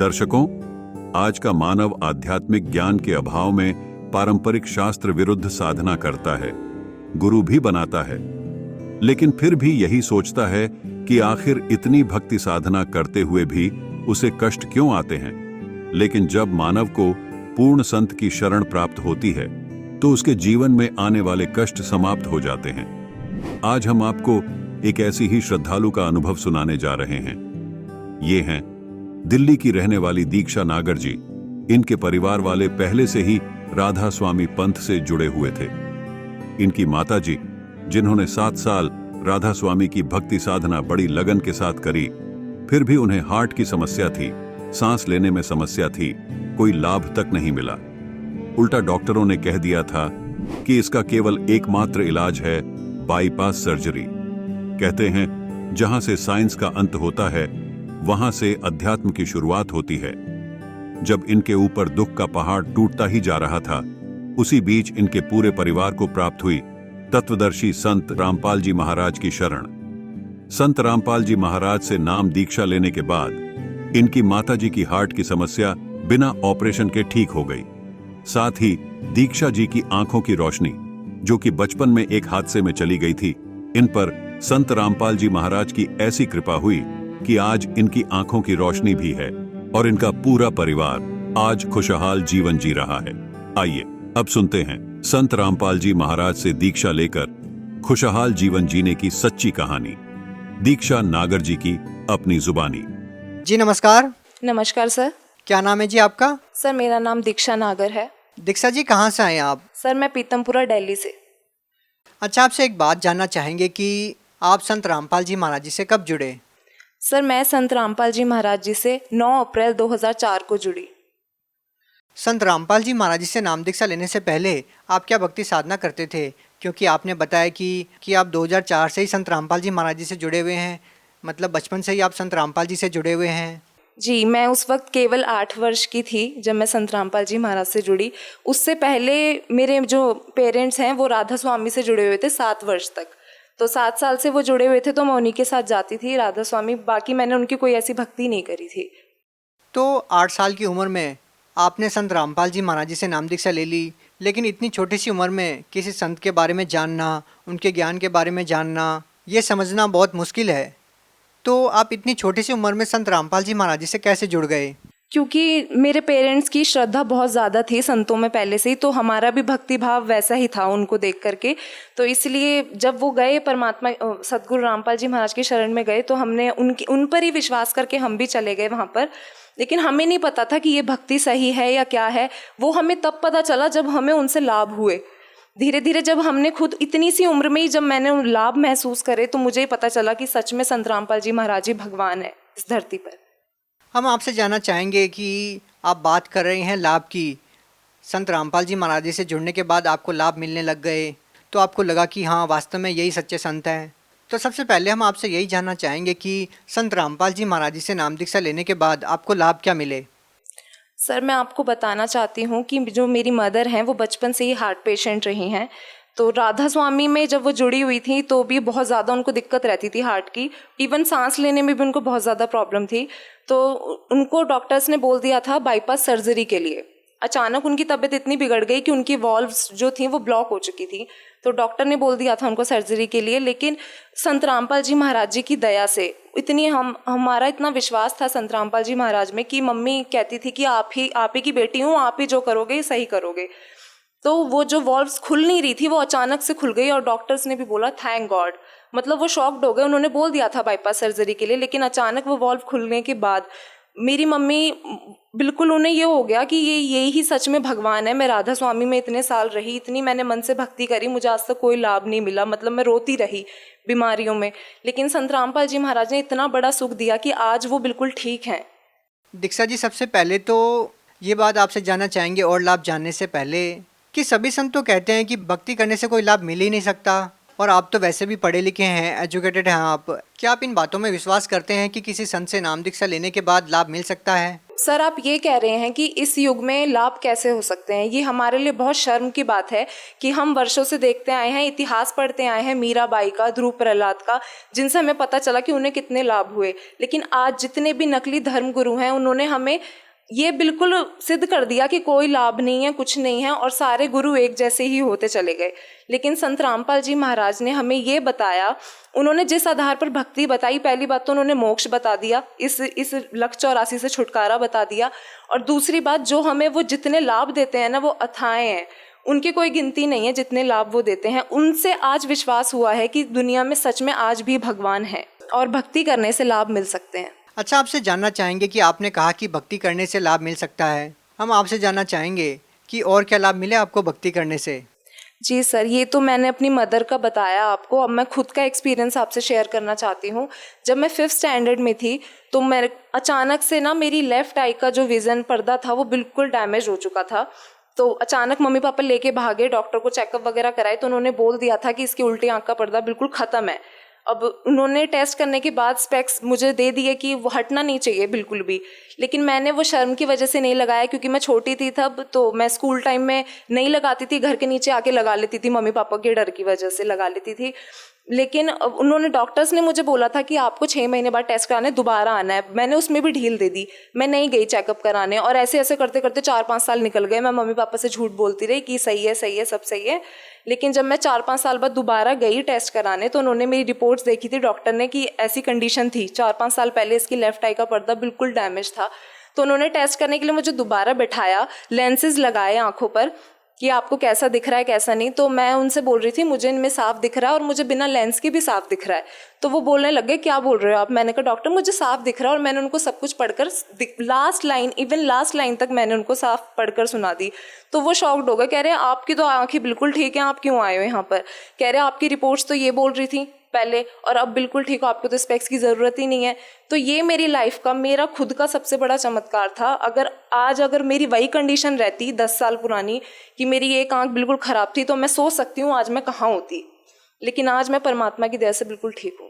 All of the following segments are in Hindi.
दर्शकों, आज का मानव आध्यात्मिक ज्ञान के अभाव में पारंपरिक शास्त्र विरुद्ध साधना करता है, गुरु भी बनाता है, लेकिन फिर भी यही सोचता है कि आखिर इतनी भक्ति साधना करते हुए भी उसे कष्ट क्यों आते हैं। लेकिन जब मानव को पूर्ण संत की शरण प्राप्त होती है तो उसके जीवन में आने वाले कष्ट समाप्त हो जाते हैं। आज हम आपको एक ऐसी ही श्रद्धालु का अनुभव सुनाने जा रहे हैं। ये हैं दिल्ली की रहने वाली दीक्षा नागर जी। इनके परिवार वाले पहले से ही राधा स्वामी पंथ से जुड़े हुए थे। इनकी माता जी, जिन्होंने 7 साल राधा स्वामी की भक्ति साधना बड़ी लगन के साथ करी, फिर भी उन्हें हार्ट की समस्या थी, सांस लेने में समस्या थी, कोई लाभ तक नहीं मिला। उल्टा डॉक्टरों ने कह दिया था कि इसका केवल एकमात्र इलाज है बाईपास सर्जरी। कहते हैं जहां से साइंस का अंत होता है वहां से अध्यात्म की शुरुआत होती है। जब इनके ऊपर दुख का पहाड़ टूटता ही जा रहा था, उसी बीच इनके पूरे परिवार को प्राप्त हुई तत्वदर्शी संत रामपाल जी महाराज की शरण। संत रामपाल जी महाराज से नाम दीक्षा लेने के बाद इनकी माताजी की हार्ट की समस्या बिना ऑपरेशन के ठीक हो गई। साथ ही दीक्षा जी की आंखों की रोशनी, जो कि बचपन में एक हादसे में चली गई थी, इन पर संत रामपाल जी महाराज की ऐसी कृपा हुई कि आज इनकी आंखों की रोशनी भी है और इनका पूरा परिवार आज खुशहाल जीवन जी रहा है। आइए अब सुनते हैं संत रामपाल जी महाराज से दीक्षा लेकर खुशहाल जीवन जीने की सच्ची कहानी। दीक्षा नागर जी की अपनी जुबानी। जी नमस्कार। नमस्कार सर। क्या नाम है जी आपका? सर मेरा नाम दीक्षा नागर है। दीक्षा जी कहाँ से आए आप? सर मैं पीतमपुरा दिल्ली से। अच्छा, आपसे एक बात जानना चाहेंगे कि आप संत रामपाल जी महाराज जी से कब जुड़े? सर मैं संत रामपाल जी महाराज जी से 9 अप्रैल 2004 को जुड़ी। संत रामपाल जी महाराज जी से नाम दीक्षा लेने से पहले आप क्या भक्ति साधना करते थे? क्योंकि आपने बताया कि आप 2004 से ही संत रामपाल जी महाराज जी से जुड़े हुए हैं, मतलब बचपन से ही आप संत रामपाल जी से जुड़े हुए हैं। जी, मैं उस वक्त केवल 8 वर्ष की थी जब मैं संत रामपाल जी महाराज से जुड़ी। उससे पहले मेरे जो पेरेंट्स हैं वो राधा स्वामी से जुड़े हुए थे 7 वर्ष तक। तो 7 साल से वो जुड़े हुए थे, तो मैं उन्हीं के साथ जाती थी राधा स्वामी। बाकी मैंने उनकी कोई ऐसी भक्ति नहीं करी थी। तो 8 साल की उम्र में आपने संत रामपाल जी महाराज जी से नाम दीक्षा ले ली, लेकिन इतनी छोटी सी उम्र में किसी संत के बारे में जानना, उनके ज्ञान के बारे में जानना, ये समझना बहुत मुश्किल है। तो आप इतनी छोटी सी उम्र में संत रामपाल जी महाराज जी से कैसे जुड़ गए? क्योंकि मेरे पेरेंट्स की श्रद्धा बहुत ज़्यादा थी संतों में पहले से ही, तो हमारा भी भक्ति भाव वैसा ही था उनको देख करके। तो इसलिए जब वो गए परमात्मा सदगुरु रामपाल जी महाराज की शरण में गए, तो हमने उन पर ही विश्वास करके हम भी चले गए वहाँ पर। लेकिन हमें नहीं पता था कि ये भक्ति सही है या क्या है। वो हमें तब पता चला जब हमें उनसे लाभ हुए। धीरे धीरे जब हमने खुद इतनी सी उम्र में ही जब मैंने लाभ महसूस करे, तो मुझे पता चला कि सच में संत रामपाल जी महाराज जी भगवान है इस धरती पर। हम आपसे जानना चाहेंगे कि आप बात कर रहे हैं लाभ की। संत रामपाल जी महाराज जी से जुड़ने के बाद आपको लाभ मिलने लग गए, तो आपको लगा कि हाँ वास्तव में यही सच्चे संत हैं। तो सबसे पहले हम आपसे यही जानना चाहेंगे कि संत रामपाल जी महाराज जी से नाम दीक्षा लेने के बाद आपको लाभ क्या मिले? सर मैं आपको बताना चाहती हूँ कि जो मेरी मदर हैं वो बचपन से ही हार्ट पेशेंट रही हैं। तो राधा स्वामी में जब वो जुड़ी हुई थी तो भी बहुत ज़्यादा उनको दिक्कत रहती थी हार्ट की। इवन सांस लेने में भी उनको बहुत ज़्यादा प्रॉब्लम थी। तो उनको डॉक्टर्स ने बोल दिया था बाईपास सर्जरी के लिए। अचानक उनकी तबीयत इतनी बिगड़ गई कि उनकी वॉल्व्स जो थी वो ब्लॉक हो चुकी थी। तो डॉक्टर ने बोल दिया था उनको सर्जरी के लिए। लेकिन संत रामपाल जी महाराज जी की दया से इतनी हमारा इतना विश्वास था संत रामपाल जी महाराज में कि मम्मी कहती थी कि आप ही की बेटी हूँ, आप ही जो करोगे सही करोगे। तो वो जो वॉल्व्स खुल नहीं रही थी वो अचानक से खुल गई और डॉक्टर्स ने भी बोला थैंक गॉड। मतलब वो शॉक्ड हो गए। उन्होंने बोल दिया था बाईपास सर्जरी के लिए, लेकिन अचानक वो वॉल्व खुलने के बाद मेरी मम्मी बिल्कुल उन्हें ये हो गया कि ये ही सच में भगवान है। मैं राधा स्वामी में इतने साल रही, इतनी मैंने मन से भक्ति करी, मुझे आज तक कोई लाभ नहीं मिला। मतलब मैं रोती रही बीमारियों में, लेकिन संत रामपाल जी महाराज ने इतना बड़ा सुख दिया कि आज वो बिल्कुल ठीक हैं। दीक्षा जी, सबसे पहले तो ये बात आपसे जानना चाहेंगे और लाभ जानने से पहले कि सभी संत तो कहते हैं कि भक्ति करने से कोई लाभ मिल ही नहीं सकता, और आप तो वैसे भी पढ़े लिखे हैं, एजुकेटेड हैं आप। क्या आप इन बातों में विश्वास करते हैं कि किसी संत से नाम दीक्षा लेने के बाद लाभ मिल सकता है? सर आप ये कह रहे हैं कि इस युग में लाभ कैसे हो सकते हैं? ये हमारे लिए बहुत शर्म की बात है कि हम वर्षों से देखते आए हैं, इतिहास पढ़ते आए हैं मीराबाई का, ध्रुव प्रहलाद का, जिनसे हमें पता चला कि उन्हें कितने लाभ हुए। लेकिन आज जितने भी नकली धर्मगुरु हैं उन्होंने हमें ये बिल्कुल सिद्ध कर दिया कि कोई लाभ नहीं है, कुछ नहीं है, और सारे गुरु एक जैसे ही होते चले गए। लेकिन संत रामपाल जी महाराज ने हमें ये बताया, उन्होंने जिस आधार पर भक्ति बताई, पहली बात तो उन्होंने मोक्ष बता दिया, इस लख 84 से छुटकारा बता दिया, और दूसरी बात जो हमें वो जितने लाभ देते हैं ना वो अथाह हैं, उनकी कोई गिनती नहीं है जितने लाभ वो देते हैं। उनसे आज विश्वास हुआ है कि दुनिया में सच में आज भी भगवान है और भक्ति करने से लाभ मिल सकते हैं। अच्छा, आपसे जानना चाहेंगे कि आपने कहा कि भक्ति करने से लाभ मिल सकता है, हम आपसे जानना चाहेंगे कि और क्या लाभ मिले आपको भक्ति करने से? जी सर, ये तो मैंने अपनी मदर का बताया आपको। अब मैं खुद का एक्सपीरियंस आपसे शेयर करना चाहती हूँ। जब मैं 5th स्टैंडर्ड में थी तो मैं अचानक से ना मेरी लेफ़्ट आई का जो विज़न पर्दा था वो बिल्कुल डैमेज हो चुका था। तो अचानक मम्मी पापा लेके भागे, डॉक्टर को चेकअप वगैरह कराए तो उन्होंने बोल दिया था कि इसकी उल्टी आँख का पर्दा बिल्कुल ख़त्म है। अब उन्होंने टेस्ट करने के बाद स्पेक्स मुझे दे दिए कि वो हटना नहीं चाहिए बिल्कुल भी, लेकिन मैंने वो शर्म की वजह से नहीं लगाया क्योंकि मैं छोटी थी तब, तो मैं स्कूल टाइम में नहीं लगाती थी, घर के नीचे आके लगा लेती थी, मम्मी पापा के डर की वजह से लगा लेती थी। लेकिन उन्होंने डॉक्टर्स ने मुझे बोला था कि आपको 6 महीने बाद टेस्ट कराने दोबारा आना है। मैंने उसमें भी ढील दे दी, मैं नहीं गई चेकअप कराने, और ऐसे ऐसे करते करते 4-5 साल निकल गए। मैं मम्मी पापा से झूठ बोलती रही कि सही है सही है सब सही है। लेकिन जब मैं 4-5 साल बाद दोबारा गई टेस्ट कराने तो उन्होंने मेरी रिपोर्ट्स देखी थी डॉक्टर ने कि ऐसी कंडीशन थी, 4-5 साल पहले इसकी लेफ्ट आई का पर्दा बिल्कुल डैमेज था। तो उन्होंने टेस्ट करने के लिए मुझे दोबारा बैठाया, लेंसेज लगाए आंखों पर कि आपको कैसा दिख रहा है कैसा नहीं। तो मैं उनसे बोल रही थी मुझे इनमें साफ दिख रहा है और मुझे बिना लेंस के भी साफ दिख रहा है। तो वो बोलने लगे क्या बोल रहे हो आप? मैंने कहा डॉक्टर मुझे साफ दिख रहा है, और मैंने उनको सब कुछ पढ़कर लास्ट लाइन तक मैंने उनको साफ पढ़कर सुना दी। तो वो शॉक्ड हो गए, कह रहे हैं आपकी तो आंखें बिल्कुल ठीक है, आप क्यों आए हो यहाँ पर? कह रहे आपकी रिपोर्ट्स तो ये बोल रही थी पहले और अब बिल्कुल ठीक हो, आपको तो स्पेक्स की ज़रूरत ही नहीं है। तो ये मेरी लाइफ का, मेरा खुद का सबसे बड़ा चमत्कार था। अगर मेरी वही कंडीशन रहती 10 साल पुरानी कि मेरी एक आंख बिल्कुल ख़राब थी तो मैं सोच सकती हूँ आज मैं कहाँ होती, लेकिन आज मैं परमात्मा की दया से बिल्कुल ठीक हूँ।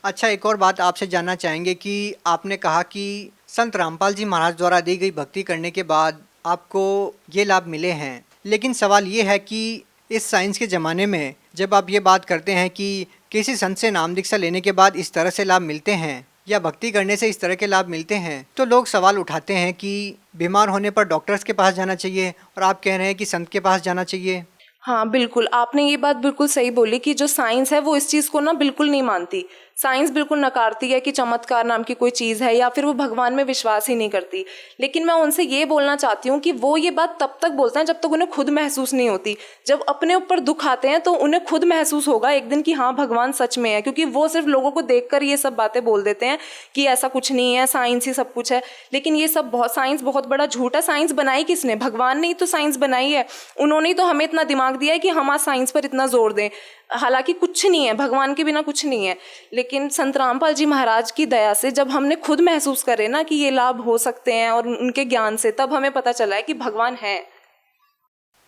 अच्छा, एक और बात आपसे जानना चाहेंगे कि आपने कहा कि संत रामपाल जी महाराज द्वारा दी गई भक्ति करने के बाद आपको ये लाभ मिले हैं, लेकिन सवाल ये है कि इस साइंस के ज़माने में जब आप ये बात करते हैं कि किसी संत से नाम दीक्षा लेने के बाद इस तरह से लाभ मिलते हैं या भक्ति करने से इस तरह के लाभ मिलते हैं, तो लोग सवाल उठाते हैं कि बीमार होने पर डॉक्टर्स के पास जाना चाहिए और आप कह रहे हैं कि संत के पास जाना चाहिए। हाँ बिल्कुल, आपने ये बात बिल्कुल सही बोली कि जो साइंस है वो इस चीज़ को ना बिल्कुल नहीं मानती। साइंस बिल्कुल नकारती है कि चमत्कार नाम की कोई चीज़ है, या फिर वो भगवान में विश्वास ही नहीं करती। लेकिन मैं उनसे ये बोलना चाहती हूँ कि वो ये बात तब तक बोलते हैं जब तक उन्हें खुद महसूस नहीं होती। जब अपने ऊपर दुख आते हैं तो उन्हें खुद महसूस होगा एक दिन कि हाँ भगवान सच में है, क्योंकि वो सिर्फ लोगों को देखकर ये सब बातें बोल देते हैं कि ऐसा कुछ नहीं है, साइंस ही सब कुछ है। लेकिन ये सब साइंस बहुत बड़ा झूठ है। साइंस बनाई किसने? भगवान ने ही तो साइंस बनाई है। उन्होंने ही तो हमें इतना दिमाग दिया है कि हम आज साइंस पर इतना जोर दें। हालांकि कुछ नहीं है, भगवान के बिना कुछ नहीं है। लेकिन संत रामपाल जी महाराज की दया से जब हमने खुद महसूस करे ना कि ये लाभ हो सकते हैं और उनके ज्ञान से, तब हमें पता चला है कि भगवान है।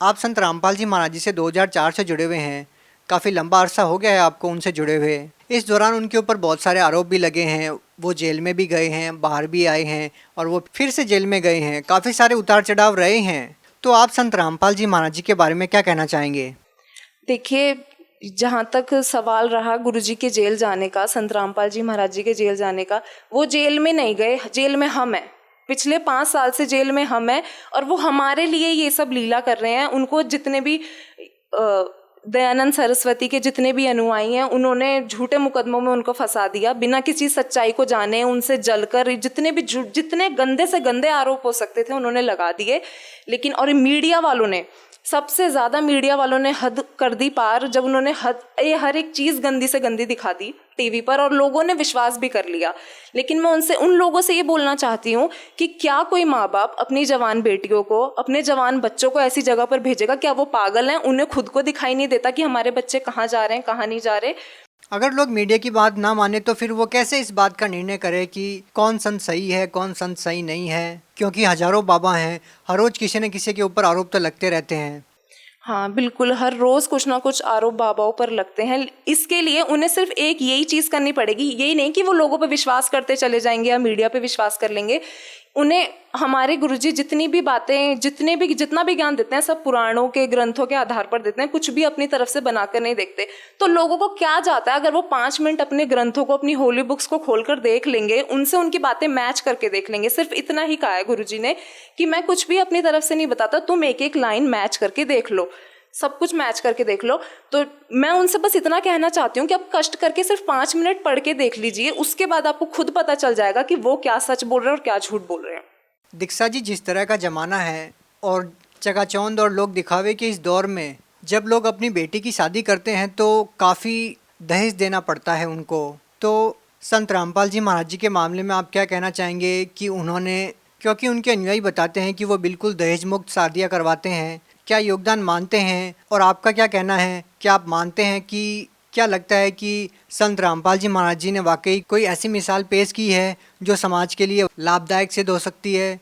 आप संत रामपाल जी महाराज जी से 2004 से जुड़े हुए हैं, काफ़ी लंबा अरसा हो गया है आपको उनसे जुड़े हुए। इस दौरान उनके ऊपर बहुत सारे आरोप भी लगे हैं, वो जेल में भी गए हैं, बाहर भी आए हैं और वो फिर से जेल में गए हैं, काफ़ी सारे उतार चढ़ाव रहे हैं। तो आप संत रामपाल जी महाराज जी के बारे में क्या कहना चाहेंगे? देखिए, जहाँ तक सवाल रहा गुरुजी के जेल जाने का, संत रामपाल जी महाराज जी के जेल जाने का, वो जेल में नहीं गए, जेल में हम हैं। पिछले 5 साल से जेल में हम हैं और वो हमारे लिए ये सब लीला कर रहे हैं। उनको जितने भी दयानंद सरस्वती के जितने भी अनुयायी हैं उन्होंने झूठे मुकदमों में उनको फंसा दिया, बिना किसी सच्चाई को जाने उनसे जलकर जितने गंदे से गंदे आरोप हो सकते थे उन्होंने लगा दिए। लेकिन और मीडिया वालों ने, सबसे ज़्यादा मीडिया वालों ने हद कर दी पार, जब उन्होंने हर एक चीज़ गंदी से गंदी दिखा दी टीवी पर और लोगों ने विश्वास भी कर लिया। लेकिन मैं उन लोगों से ये बोलना चाहती हूँ कि क्या कोई माँ बाप अपनी जवान बेटियों को, अपने जवान बच्चों को ऐसी जगह पर भेजेगा? क्या वो पागल हैं? उन्हें खुद को दिखाई नहीं देता कि हमारे बच्चे कहाँ जा रहे हैं, कहाँ नहीं जा रहे? अगर लोग मीडिया की बात ना माने तो फिर वो कैसे इस बात का निर्णय करे कि कौन संत सही है, कौन संत सही नहीं है? क्योंकि हजारों बाबा हैं, हर रोज किसी न किसी के ऊपर आरोप तो लगते रहते हैं। हाँ बिल्कुल, हर रोज़ कुछ ना कुछ आरोप बाबाओं पर लगते हैं। इसके लिए उन्हें सिर्फ यही चीज़ करनी पड़ेगी, यही नहीं कि वो लोगों पर विश्वास करते चले जाएंगे या मीडिया पे विश्वास कर लेंगे। उन्हें हमारे गुरुजी जितनी भी बातें जितना भी ज्ञान देते हैं सब पुराणों के ग्रंथों के आधार पर देते हैं, कुछ भी अपनी तरफ से बनाकर नहीं देखते। तो लोगों को क्या जाता है, अगर वो 5 मिनट अपने ग्रंथों को, अपनी होली बुक्स को खोलकर देख लेंगे, उनसे उनकी बातें मैच करके देख लेंगे। सिर्फ इतना ही कहा है गुरुजी ने कि मैं कुछ भी अपनी तरफ से नहीं बताता, तुम एक एक लाइन मैच करके देख लो, सब कुछ मैच करके देख लो। तो मैं उनसे बस इतना कहना चाहती हूँ कि आप कष्ट करके सिर्फ 5 मिनट पढ़ के देख लीजिए, उसके बाद आपको खुद पता चल जाएगा कि वो क्या सच बोल रहे हैं और क्या झूठ बोल रहे हैं। दीक्षा जी, जिस तरह का ज़माना है और चकाचौंध और लोग दिखावे के इस दौर में जब लोग अपनी बेटी की शादी करते हैं तो काफ़ी दहेज देना पड़ता है उनको, तो संत रामपाल जी महाराज जी के मामले में आप क्या कहना चाहेंगे कि उन्होंने, क्योंकि उनके अनुयायी बताते हैं कि वो बिल्कुल दहेज मुक्त शादियाँ करवाते हैं, क्या योगदान मानते हैं? और आपका क्या कहना है, क्या आप मानते हैं कि क्या लगता है कि संत रामपाल जी महाराज जी ने वाकई कोई ऐसी मिसाल पेश की है जो समाज के लिए लाभदायक सिद्ध हो सकती है?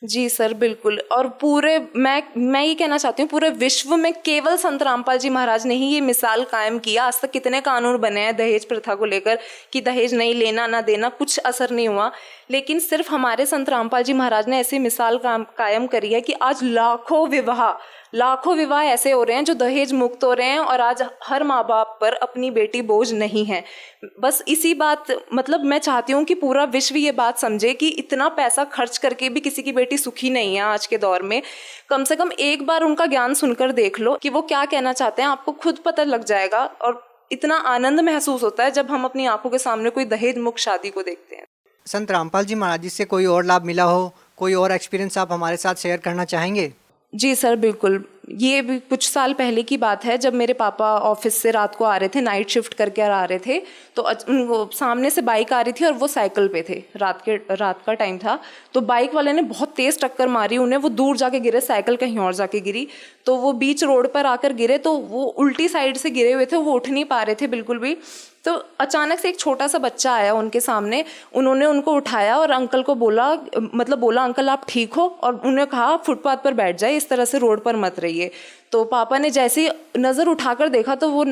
जी सर, बिल्कुल। और पूरे मैं ये कहना चाहती हूँ, पूरे विश्व में केवल संत रामपाल जी महाराज ने ही ये मिसाल कायम किया। आज तक कितने कानून बने हैं दहेज प्रथा को लेकर कि दहेज नहीं लेना, ना देना, कुछ असर नहीं हुआ। लेकिन सिर्फ हमारे संत रामपाल जी महाराज ने ऐसी मिसाल कायम करी है कि आज लाखों विवाह ऐसे हो रहे हैं जो दहेज मुक्त हो रहे हैं, और आज हर माँ बाप पर अपनी बेटी बोझ नहीं है। बस इसी बात, मतलब मैं चाहती हूँ कि पूरा विश्व ये बात समझे कि इतना पैसा खर्च करके भी किसी की बेटी सुखी नहीं है आज के दौर में। कम से कम एक बार उनका ज्ञान सुनकर देख लो कि वो क्या कहना चाहते हैं, आपको खुद पता लग जाएगा। और इतना आनंद महसूस होता है जब हम अपनी आंखों के सामने कोई दहेज मुक्त शादी को देखते हैं। संत रामपाल जी महाराज जी से कोई और लाभ मिला हो, कोई और एक्सपीरियंस आप हमारे साथ शेयर करना चाहेंगे? जी सर, बिल्कुल। ये भी कुछ साल पहले की बात है, जब मेरे पापा ऑफिस से रात को आ रहे थे, नाइट शिफ्ट करके आ रहे थे, तो उनको सामने से बाइक आ रही थी और वो साइकिल पे थे। रात का टाइम था, तो बाइक वाले ने बहुत तेज़ टक्कर मारी उन्हें, वो दूर जाके गिरे, साइकिल कहीं और जाके गिरी। तो वो बीच रोड पर आकर गिरे, तो वो उल्टी साइड से गिरे हुए थे, वो उठ नहीं पा रहे थे बिल्कुल भी। तो अचानक से एक छोटा सा बच्चा आया उनके सामने, उन्होंने उनको उठाया और अंकल को बोला अंकल आप ठीक हो? और उन्होंने कहा फुटपाथ पर बैठ जाए, इस तरह से रोड पर मत रहिए। तो पापा ने जैसे ही नज़र उठाकर देखा तो वो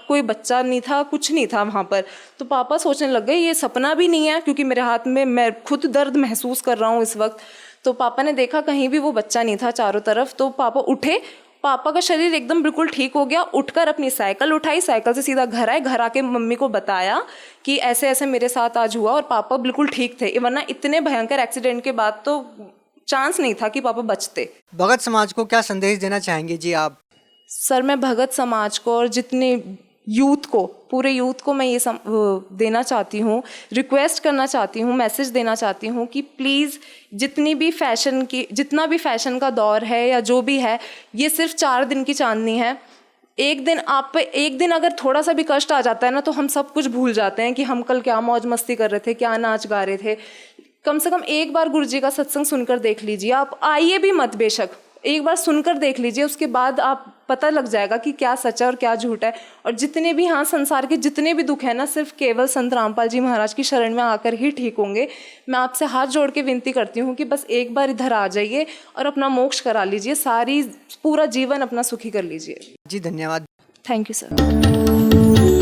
कोई बच्चा नहीं था, कुछ नहीं था वहाँ पर। तो पापा सोचने लग गए ये सपना भी नहीं है, क्योंकि मेरे हाथ में मैं खुद दर्द महसूस कर रहा हूँ इस वक्त। तो पापा ने देखा कहीं भी वो बच्चा नहीं था चारों तरफ। तो पापा उठे, पापा का शरीर एकदम बिल्कुल ठीक हो गया। उठकर अपनी साइकिल उठाई, साइकिल से सीधा घर आए, घर आके मम्मी को बताया कि ऐसे ऐसे मेरे साथ आज हुआ, और पापा बिल्कुल ठीक थे। वरना इतने भयंकर एक्सीडेंट के बाद तो चांस नहीं था कि पापा बचते। भगत समाज को क्या संदेश देना चाहेंगे जी आप? सर, मैं भगत समाज को और जितने यूथ को, पूरे यूथ को मैं ये देना चाहती हूँ, रिक्वेस्ट करना चाहती हूँ, मैसेज देना चाहती हूँ कि प्लीज़ जितना भी फैशन का दौर है या जो भी है, ये सिर्फ 4 दिन की चांदनी है। एक दिन अगर थोड़ा सा भी कष्ट आ जाता है ना, तो हम सब कुछ भूल जाते हैं कि हम कल क्या मौज मस्ती कर रहे थे, क्या नाच गा रहे थे। कम से कम एक बार गुरुजी का सत्संग सुनकर देख लीजिए। आप आइए भी मत, बेशक एक बार सुनकर देख लीजिए, उसके बाद आप पता लग जाएगा कि क्या सच है और क्या झूठ है। और जितने भी संसार के जितने भी दुख है ना, सिर्फ केवल संत रामपाल जी महाराज की शरण में आकर ही ठीक होंगे। मैं आपसे हाथ जोड़ के विनती करती हूँ कि बस एक बार इधर आ जाइए और अपना मोक्ष करा लीजिए, पूरा जीवन अपना सुखी कर लीजिए। जी धन्यवाद। Thank you sir.